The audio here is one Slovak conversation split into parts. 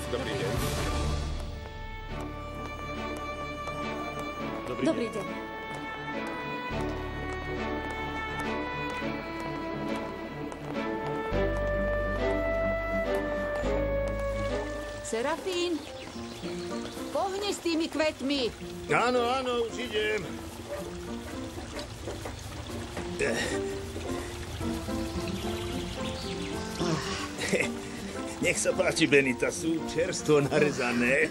Dobrý deň. Dobrý deň. Serafín, pohni s tými kvetmi. Áno, áno, už idem. Nech sa páči, Benita, sú čerstvo narezané.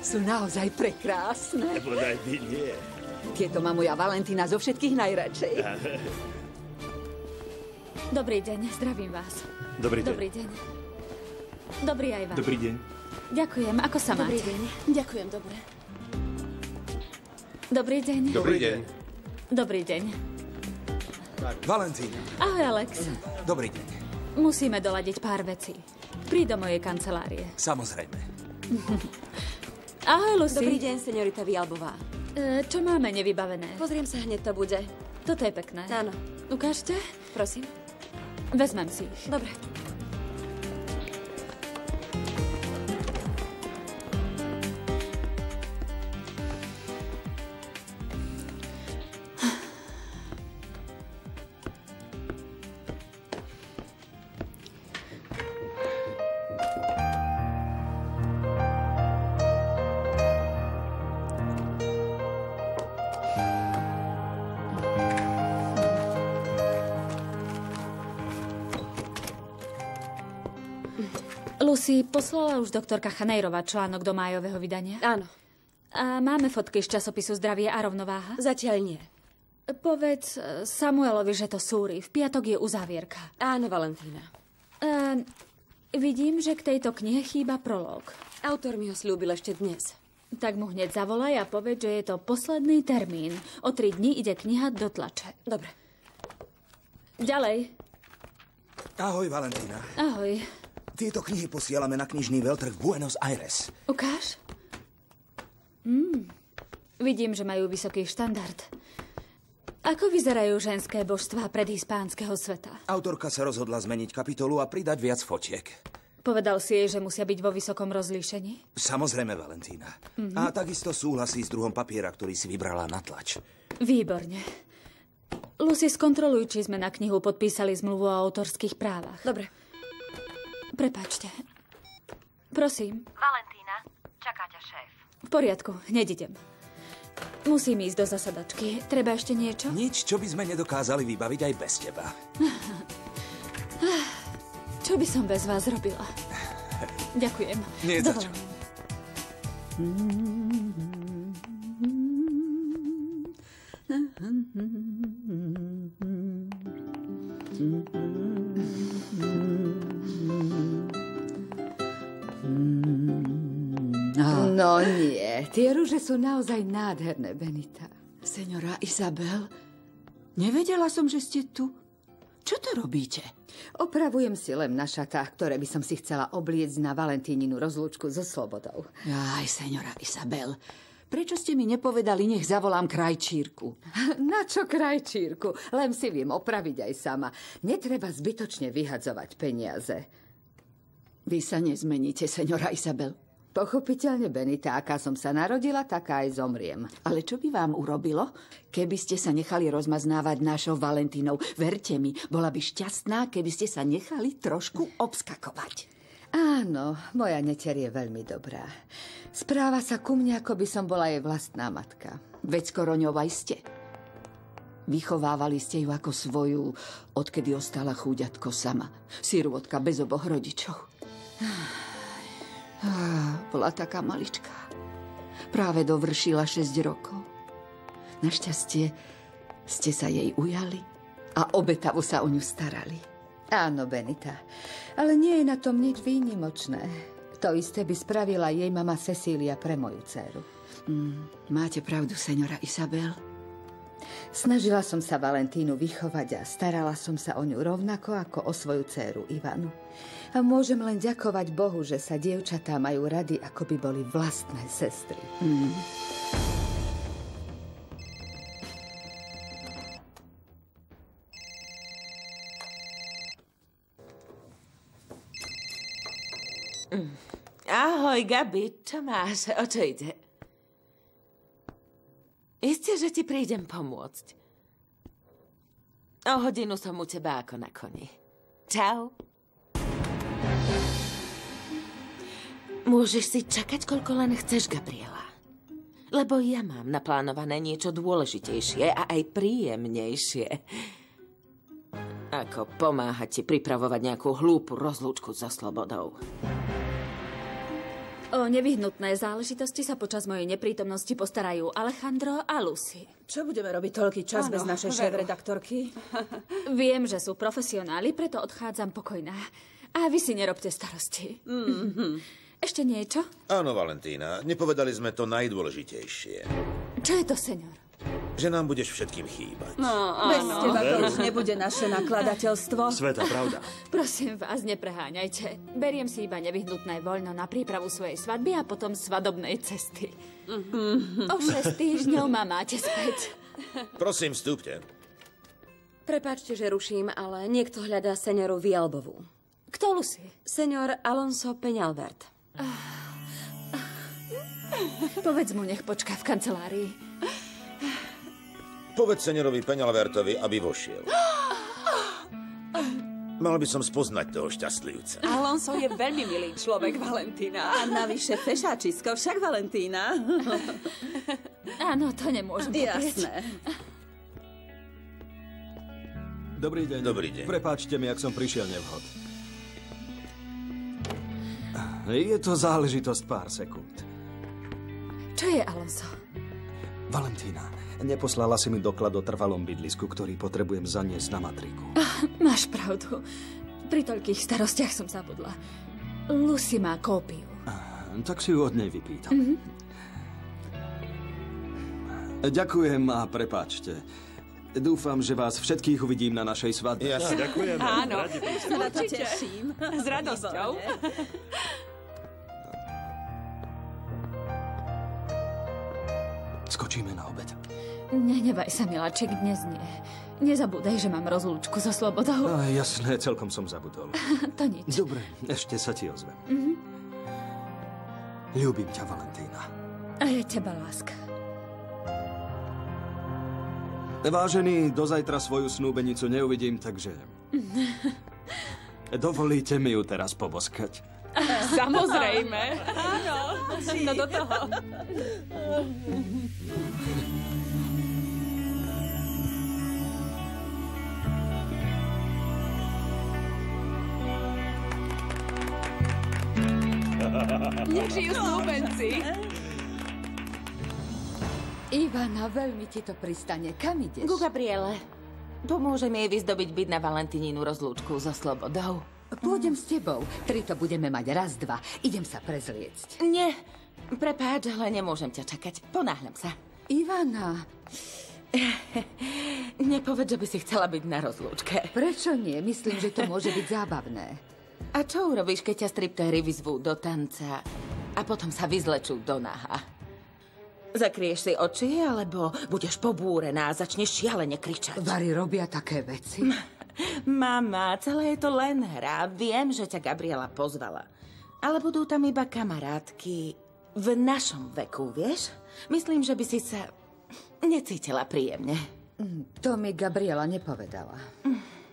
Sú naozaj prekrásne. Bodaj by nie. Tieto má moja Valentína zo všetkých najradšej. Dobrý deň, zdravím vás. Dobrý deň. Dobrý deň. Dobrý aj vám. Dobrý deň. Ďakujem, ako sa máte? Dobrý deň. Ďakujem, dobre. Dobrý deň. Dobrý deň. Dobrý deň. Valentína. Ahoj, Alex. Dobrý deň. Musíme doladiť pár vecí. Príď do mojej kancelárie. Samozrejme. Ahoj, Lucy. Dobrý deň, seniorita Vialbová. Čo máme nevybavené? Pozriem sa, hneď to bude. Toto je pekné. Áno. Ukážte? Prosím. Vezmem si ich. Dobre. Lucy, poslala už doktorka Chanejrová článok do májového vydania? Áno. A máme fotky z časopisu Zdravie a rovnováha? Zatiaľ nie. Povedz Samuelovi, že to súri. V piatok je uzávierka. Áno, Valentína. Vidím, že k tejto knihe chýba prolog. Autor mi ho slúbil ešte dnes. Tak mu hneď zavolaj a povedz, že je to posledný termín. O 3 dní ide kniha do tlače. Dobre. Ďalej. Ahoj, Valentína. Ahoj. Tieto knihy posielame na knižný veľtrh Buenos Aires. Ukáž? Vidím, že majú vysoký štandard. Ako vyzerajú ženské božstvá predhispánskeho sveta? Autorka sa rozhodla zmeniť kapitolu a pridať viac fotiek. Povedal si jej, že musia byť vo vysokom rozlíšení? Samozrejme, Valentína. A takisto súhlasí s druhom papiera, ktorý si vybrala na tlač. Výborne. Lucy, skontroluj, či sme na knihu podpísali zmluvu o autorských právach. Dobre. Prepáčte. Prosím. Valentína, čaká ťa šéf. V poriadku, hneď idem. Musím ísť do zasadačky. Treba ešte niečo? Nič, čo by sme nedokázali vybaviť aj bez teba. Čo by som bez vás robila? Ďakujem. Nie za čo. No nie, tie rúže sú naozaj nádherné, Benita. Senora Isabel, nevedela som, že ste tu. Čo to robíte? Opravujem si len na šatách, ktoré by som si chcela obliecť na Valentíninu rozlúčku so Slobodou. Aj, senora Isabel, prečo ste mi nepovedali, nech zavolám krajčírku? Na čo krajčírku? Len si viem opraviť aj sama. Netreba zbytočne vyhadzovať peniaze. Vy sa nezmeníte, senora Isabel. Pochopiteľne, Benita, aká som sa narodila, taká aj zomriem. Ale čo by vám urobilo, keby ste sa nechali rozmaznávať našou Valentínou? Verte mi, bola by šťastná, keby ste sa nechali trošku obskakovať. Áno, moja neter je veľmi dobrá. Správa sa ku mne, ako by som bola jej vlastná matka. Veď skoro ňou aj ste. Vychovávali ste ju ako svoju, odkedy ostala chúďatko sama. Sirôtka bez oboch rodičov. Bola taká maličká. Práve dovršila 6 rokov. Našťastie ste sa jej ujali a obetavo sa o ňu starali. Áno, Benita, ale nie je na tom nič výnimočné. To isté by spravila jej mama Cecília pre moju dcéru. Máte pravdu, senora Isabel. Snažila som sa Valentínu vychovať a starala som sa o ňu rovnako ako o svoju dcéru Ivanu. A môžem len ďakovať Bohu, že sa dievčatá majú rady, ako by boli vlastné sestry. Ahoj, Gabi, čo máš? O čo ide? Isté, že ti prídem pomôcť. O hodinu som u teba ako na koni. Čau. Môžeš si čakať, koľko len chceš, Gabriela. Lebo ja mám naplánované niečo dôležitejšie a aj príjemnejšie. Ako pomáhať ti pripravovať nejakú hlúpu rozlúčku so slobodou. O nevyhnutné záležitosti sa počas mojej neprítomnosti postarajú Alejandro a Lucy. Čo budeme robiť toľký čas bez našej šéf-redaktorky? Viem, že sú profesionáli, preto odchádzam pokojná. A vy si nerobte starosti. Ešte niečo? Áno, Valentína, nepovedali sme to najdôležitejšie. Čo je to, seňor? Že nám budeš všetkým chýbať. Bez teba to už nebude naše nakladateľstvo. Sveta pravda. Prosím vás, nepreháňajte. Beriem si iba nevyhnutné voľno na prípravu svojej svadby a potom svadobnej cesty. O 6 týždňov ma máte späť. Prosím, vstúpte. Prepáčte, že ruším, ale niekto hľadá senioru Villalbovú. Kto, Lucy? Senior Alonso Peñalvert. Povedz mu, nech počká v kancelárii. Povedz seniorovi Peñalvertovi, aby vošiel. Mal by som spoznať toho šťastlivca. Alonso je veľmi milý človek, Valentína. A navyše fešáčisko, však Valentína. Áno, to nemôžem poprieť. Jasné. Dobrý deň. Dobrý deň. Prepáčte mi, ak som prišiel nevhod. Je to záležitosť pár sekúnd. Čo je, Alonso? Valentína, neposlala si mi doklad o trvalom bydlisku, ktorý potrebujem zaniesť na matriku. Máš pravdu. Pri toľkých starostiach som zabudla. Lucy má kópiu. Tak si ju od nej vypýtam. Ďakujem a prepáčte. Dúfam, že vás všetkých uvidím na našej svadbe. Jasne, ďakujeme. Áno, sa na to teším. S radosťou. Skočíme na obed. Nehnevaj sa, miláčik, dnes nie. Nezabúdaj, že mám rozlúčku so slobodou. Jasné, celkom som zabudol. To nič. Dobre, ešte sa ti ozvem. Ľúbim ťa, Valentína. A ja teba, láska. Vážený, dozajtra svoju snúbenicu neuvidím, takže... Dovolíte mi ju teraz poboskať? Samozrejme. Áno. No do toho. Nech žijú snúbenci. Ivana, veľmi ti to pristane. Kam ideš? Ku Gabriele. Pomôžem jej vyzdobiť byt na Valentínínu rozlúčku so slobodou. Pôjdem s tebou. 3 to budeme mať raz, 2. Idem sa prezliecť. Nie, prepáč, ale nemôžem ťa čakať. Ponáhľam sa. Ivana. Nepoveď, že by si chcela byť na rozlúčke. Prečo nie? Myslím, že to môže byť zábavné. A čo urobíš, keď ťa striptéry vyzvú do tanca a potom sa vyzlečú do náha? Zakrieš si oči, alebo budeš pobúrená a začneš šialene kričať? Vary robia také veci. Mama, celé je to len hra. Viem, že ťa Gabriela pozvala. Ale budú tam iba kamarátky v našom veku, vieš? Myslím, že by si sa necítila príjemne. To mi Gabriela nepovedala.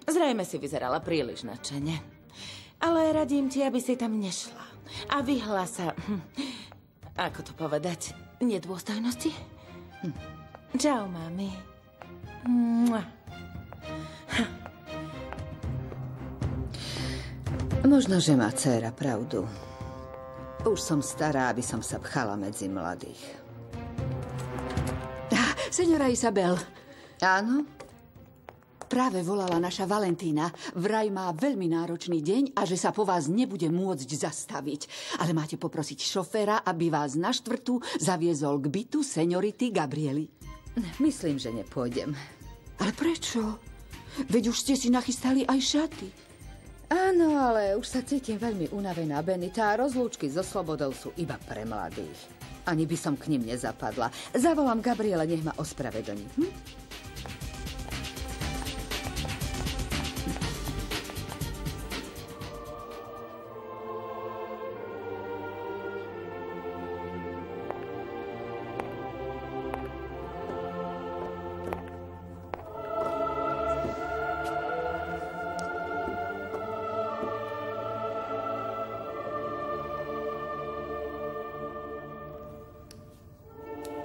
Zrejme si vyzerala príliš nadšene. Ale radím ti, aby si tam nešla. A vyhla sa... Ako to povedať? Nedôstojnosti? Čau, mami. Možno, že má dcéra pravdu. Už som stará, aby som sa pchala medzi mladých. Seňora Isabel. Áno? Práve volala naša Valentína. Vraj má veľmi náročný deň a že sa po vás nebude môcť zastaviť. Ale máte poprosiť šoféra, aby vás na 4. zaviezol k bytu seňority Gabriely. Myslím, že nepôjdem. Ale prečo? Veď už ste si nachystali aj šaty. Áno, ale už sa cítim veľmi unavená, Benita, a rozlúčky so slobodou sú iba pre mladých. Ani by som k nim nezapadla. Zavolám Gabriele, nech ma ospravedlní.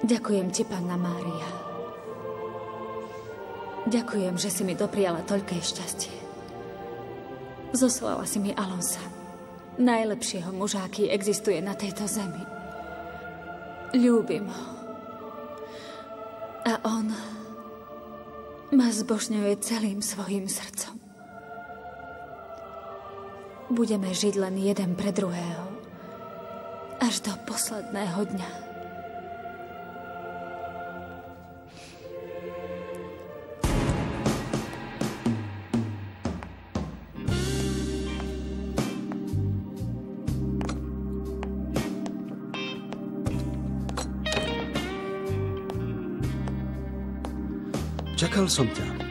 Ďakujem ti, Panna Mária. Ďakujem, že si mi dopriala toľké šťastie. Zoslala si mi Alonsa, najlepšieho muža, aký existuje na tejto zemi. Ľúbim ho. A on ma zbožňuje celým svojím srdcom. Budeme žiť len jeden pre druhého. Až do posledného dňa. Čakal som ťa.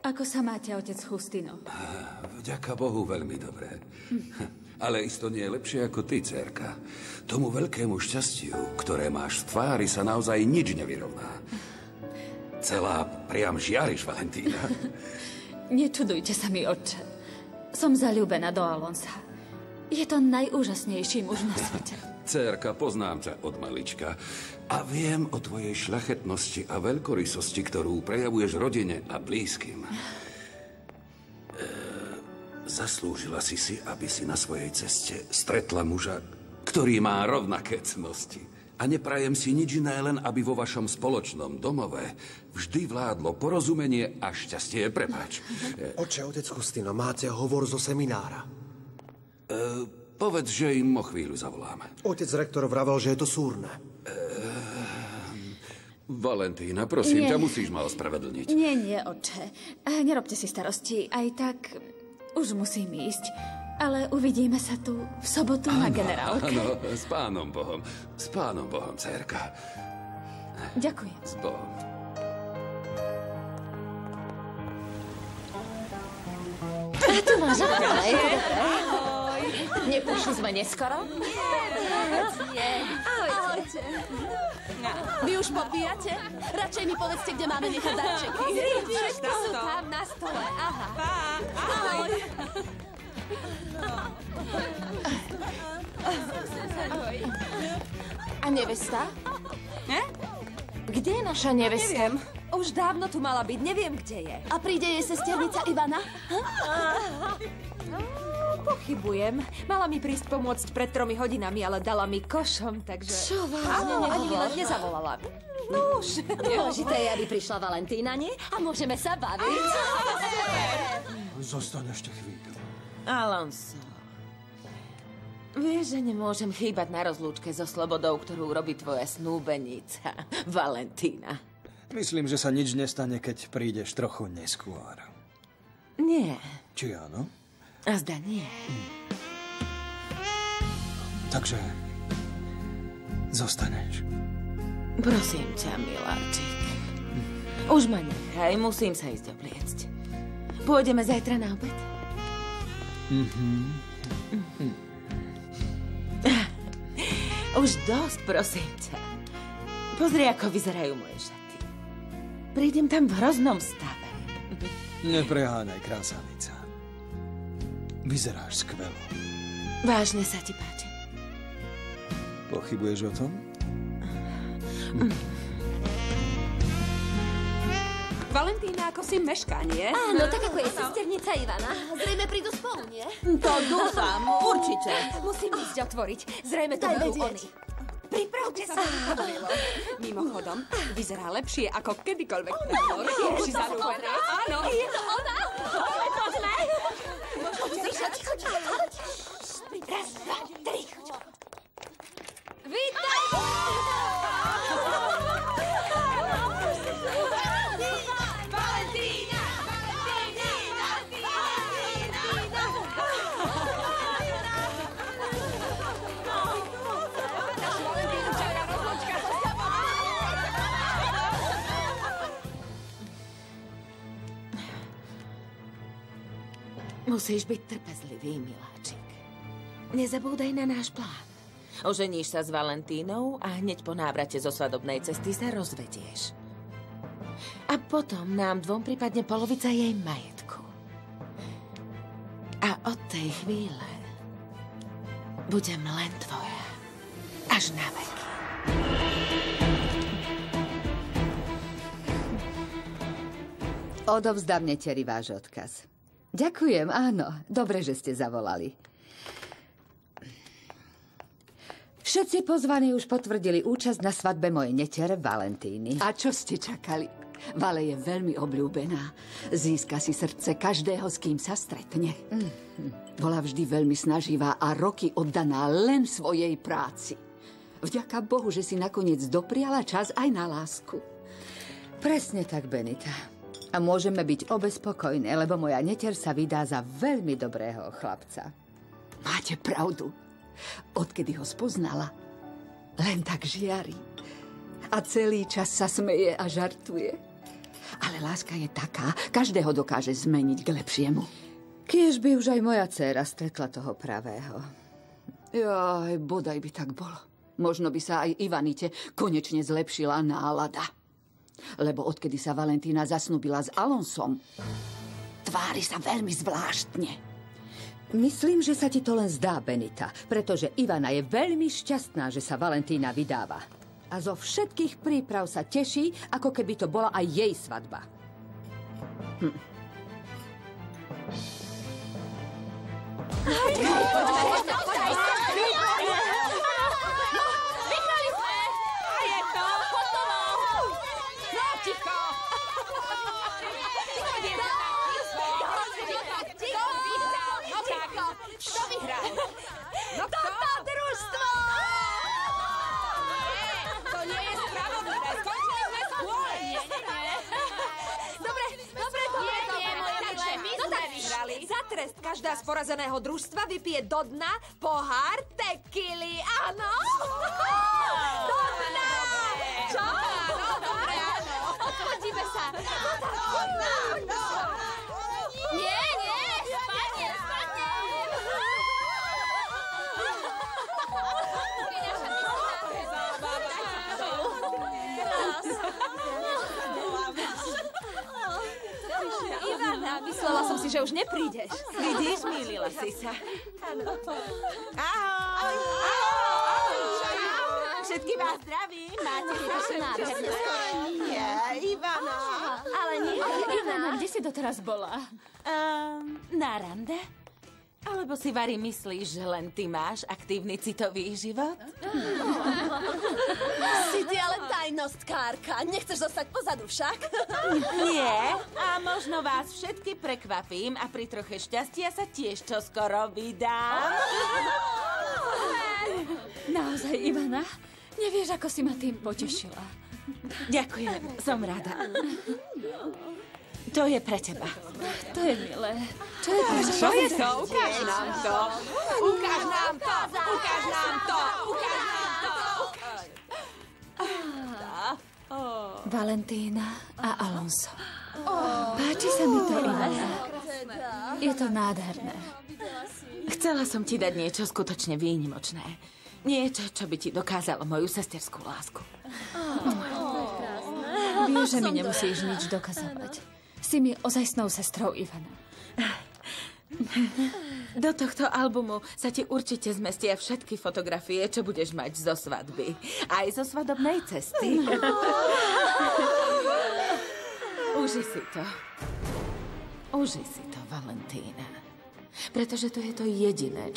Ako sa máte, otec Justino? Vďaka Bohu veľmi dobre. Ale isto nie je lepšie ako ty, dcérka. Tomu veľkému šťastiu, ktoré máš v tvári, sa naozaj nič nevyrovná. Celá priam žiariš, Valentína. Nečudujte sa mi, otče. Som zaľúbená do Alonsa. Je to najúžasnejší muž na svete. Dcérka, poznám ťa od malička a viem o tvojej šľachetnosti a veľkorysosti, ktorú prejavuješ rodine a blízkym. Zaslúžila si, aby si na svojej ceste stretla muža, ktorý má rovnaké cnosti. A neprajem si nič iné, len aby vo vašom spoločnom domove vždy vládlo porozumenie a šťastie. Prepáč. Oče, otec Justino, máte hovor zo seminára? Povedz, že im o chvíľu zavoláme. Otec rektor vravel, že je to súrne. Valentína, prosím ťa, musíš ma ospravedlniť. Nie, otče. Nerobte si starosti. Aj tak už musím ísť. Ale uvidíme sa tu v sobotu na generálke. Áno, s Pánom Bohom. S Pánom Bohom, dcérka. Ďakujem. S Bohom. A tu máš ahoj. Neprišli sme neskoro? Nie. Ahojte. Vy už popíjate? Radšej mi povedzte, kde máme nechať darčeky. Všetky sú tam na stole. Aha. Ahoj. A nevesta? Kde je naša nevesta? Neviem. Už dávno tu mala byť. Neviem, kde je. A príde jej sesternica Ivana? Pochybujem. Mala mi prísť pomôcť pred 3 hodinami, ale dala mi košom, takže... Čo vám? Áno, ani mi len nezavolala. No už. Dôležité je, aby prišla Valentína, nie? A môžeme sa baviť. Zostaň ešte chvíľu. Alonso. Vieš, že nemôžem chýbať na rozlúčke so slobodou, ktorú robí tvoja snúbenica, Valentína. Myslím, že sa nič nestane, keď prídeš trochu neskôr. Nie. Či áno? A zda nie. Takže zostaneš. Prosím ťa, miláčik. Už ma nechaj, musím sa ísť obliecť. Pôjdeme zajtra na obed? Už dosť, prosím ťa. Pozri, ako vyzerajú moje šaty. Prídem tam v hroznom stave. Nepreháňaj, krásavica. Vyzeráš skvelo. Vážne sa ti páči. Pochybuješ o tom? Valentína ako si mešká, nie? Áno, tak ako je sesternica Ivana. Zrejme prídu spolu, nie? To dúfam, určite. Musím ísť otvoriť. Zrejme to budú oni. Pripravte sa. Mimochodom, vyzerá lepšie ako kedykoľvek predtým. Je zalúbená. Áno. Je to ona? Poďme. Ticho. Raz, dva, tri. Vítaj! Musíš byť trpezlivý, miláčik. Nezabúdaj na náš plán. Oženíš sa s Valentínou a hneď po návrate zo svadobnej cesty sa rozvedieš. A potom nám dvom pripadne polovica jej majetku. A od tej chvíle budem len tvoja. Až na veky. Odovzdám neteri váš odkaz. Ďakujem, áno. Dobre, že ste zavolali. Všetci pozvaní už potvrdili účasť na svadbe mojej netere Valentíny. A čo ste čakali? Vale je veľmi obľúbená. Získa si srdce každého, s kým sa stretne. Bola vždy veľmi snaživá a roky oddaná len svojej práci. Vďaka Bohu, že si nakoniec dopriala čas aj na lásku. Presne tak, Benita. A môžeme byť obe spokojné, lebo moja neter sa vydá za veľmi dobrého chlapca. Máte pravdu. Odkedy ho spoznala, len tak žiari. A celý čas sa smeje a žartuje. Ale láska je taká, každého dokáže zmeniť k lepšiemu. Kiež by už aj moja dcéra stretla toho pravého. Jaj, bodaj by tak bolo. Možno by sa aj Ivanite konečne zlepšila nálada. Lebo odkedy sa Valentína zasnúbila s Alonsom, tvári sa veľmi zvláštne. Myslím, že sa ti to len zdá, Benita, pretože Ivana je veľmi šťastná, že sa Valentína vydáva. A zo všetkých príprav sa teší, ako keby to bola aj jej svadba. Kto vyhral? No toto družstvo! To nie je spravodlivé. Skončili sme skôr. Dobre, to je moje milé. My sme vyhrali. Za trest každá z porazeného družstva vypije do dna pohár tekily. Áno? Do dna! Čo? Dobre, áno. Odchodíme sa. Nie, spadne. Ivana, myslela som si, že už neprídeš. Vidíš, mýlila si sa. Ahoj. Všetky vás zdravím. Máte naše nádherné Nie, Ivana. Ale nie, Ivana, kde si doteraz bola? Na rande? Alebo si, Vary, myslíš, že len ty máš aktívny citový život? Si ty ale tajnostkárka. Nechceš zostať pozadu však? Nie. A možno vás všetky prekvapím a pri troche šťastia sa tiež čoskoro vydám. Naozaj, Ivana? Nevieš, ako si ma tým potešila. Ďakujem, som rada. To je pre teba. To je milé. Čo je to? Čo je to? Ukáž nám to. Ukáž nám to. Valentína a Alonso. Páči sa mi to, Ivana. Je to nádherné. Chcela som ti dať niečo skutočne výnimočné. Niečo, čo by ti dokázalo moju sesterskú lásku. Vieš, že mi nemusíš nič dokazovať. Si mi ozajstnou sestrou, Ivana. Do tohto albumu sa ti určite zmestia všetky fotografie, čo budeš mať zo svadby. Aj zo svadobnej cesty. Uži si to. Uži si to, Valentína. Pretože to je to jediné,